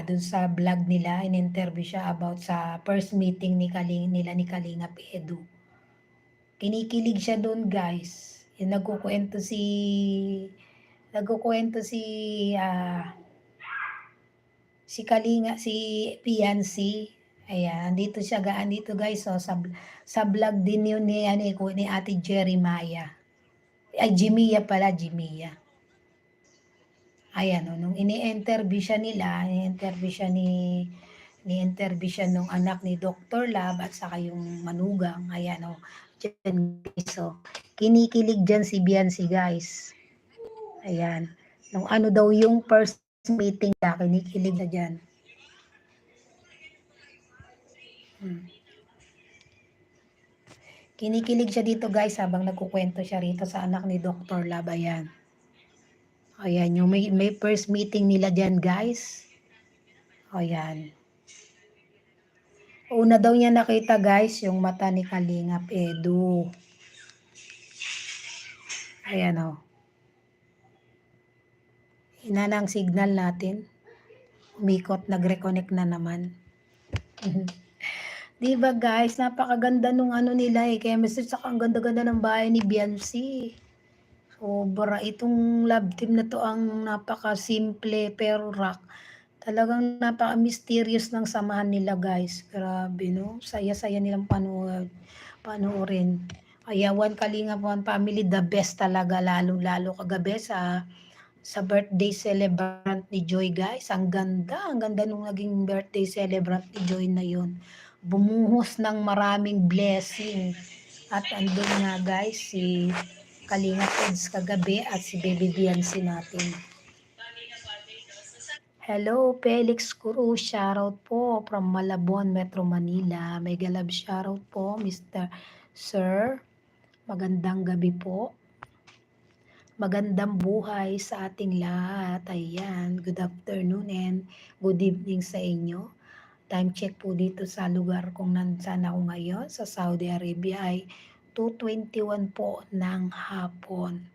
dun sa vlog nila, in-interview siya about sa first meeting nila ni Kalingap Edu. Kinikilig siya dun guys. Yung nagkukwento si si Kalinga, si Piancy. Ayan, andito guys, oh, sa vlog din yun ni Ate Jeremiah. Ay, Jimia pala, Jimia. Ayan, oh, nung ini-interview siya nung anak ni Dr. Lab at saka yung manugang. Ayan, oh, dyan guys, oh. Kinikilig dyan si Biancy guys. Ayan. Nung ano daw yung first meeting niya, kinikilig na dyan. Kinikilig siya dito guys habang nagkukwento siya rito sa anak ni Dr. Lab. Ayan. Ayan, yung may first meeting nila dyan guys. Ayan. Una daw niya nakita guys yung mata ni Kalingap Edu. Ayan o. Ina na ang signal natin. Umikot, nag-reconnect na naman. Diba guys, napakaganda nung ano nila eh. Chemistry, saka ang ganda-ganda ng bahay ni Biancy. Sobra, itong love team na to ang napaka-simple pero rock. Talagang napaka-mysterious ng samahan nila guys. Grabe no, saya-saya nilang panoorin. Ayawan Kalingap One Family, the best talaga, lalo-lalo kagabi sa birthday celebrant ni Joy guys. Ang ganda nung naging birthday celebrant ni Joy na yun. Bumuhos ng maraming blessing. At andun nga guys, si Kalingap Eds kagabi at si Baby Biancy natin. Hello, Felix Cruz. Shoutout po from Malabon, Metro Manila. Mega love shoutout po, Mr. Sir. Magandang gabi po. Magandang buhay sa ating lahat. Ayan, good afternoon and good evening sa inyo. Time check po dito sa lugar kung nasaan ako ngayon. Sa Saudi Arabia ay 2:21 po ng hapon.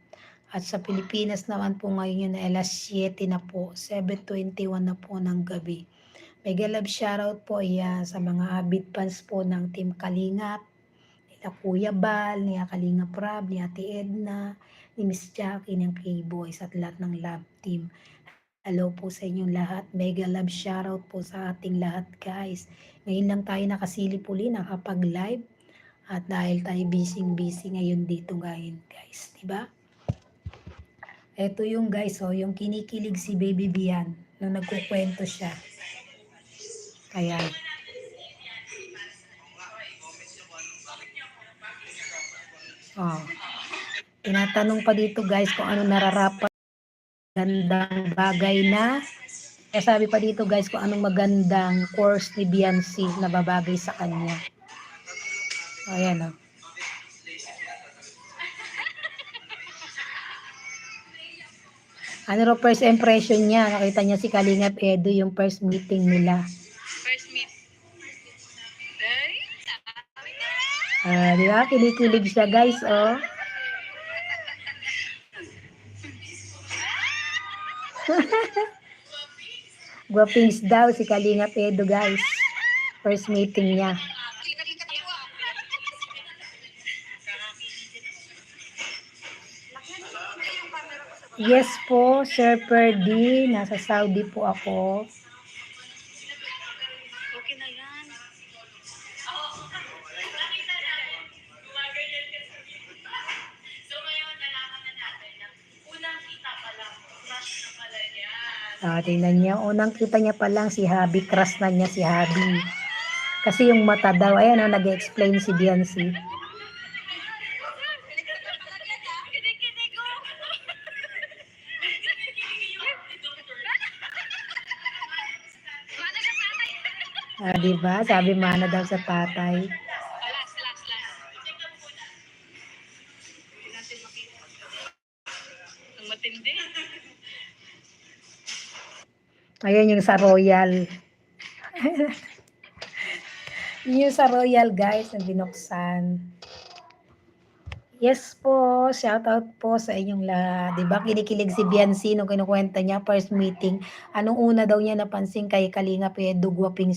At sa Pilipinas naman po ngayon ay alas 7 na po, 7:21 na po ng gabi. Mega love shoutout po sa mga avid fans po ng Team Kalingap, nila Kuya Bal, ni Kalingap Rab, ni Ate Edna, ni Miss Jackie, ng K-Boys at lahat ng love team. Hello po sa inyong lahat. Mega love shoutout po sa ating lahat guys. Ngayon lang tayo nakasilip uli, nakapag-live. At dahil tayo busy ngayon dito ngayon guys, diba? Ito yung guys, oh, yung kinikilig si Baby Bian nung nagkukwento siya. Ayan. Oh. Tinatanong pa dito guys kung ano nararapat magandang bagay na. Kaya sabi pa dito guys kung anong magandang course ni Biancy na babagay sa kanya. Ayan oh. Ano ro first impression niya? Nakita niya si Kalingap Edu yung first meeting nila. Di ba? Kinikilig siya guys, oh. Guwapings daw si Kalingap Edu guys. First meeting niya. Yes po, Sir Perdi. Nasa Saudi po ako. Okay na yan. So ngayon, nalaman na natin na unang kita pa lang, crush na pala niya. Tingnan niya, unang kita niya pa lang si Habi, crush na niya si Habi. Kasi yung mata daw, ayan nag-explain si Biancy. Diba? Sabi mana daw sa tatay. Matindi. Ayan yung sa Royal. Yung sa Royal guys na binuksan. Yes po, shoutout po sa inyong lahat. 'Di ba kinikilig si Biancy nung kinukuwenta niya first meeting, anong una daw niya napansin kay Kalingap, eh, dugwaping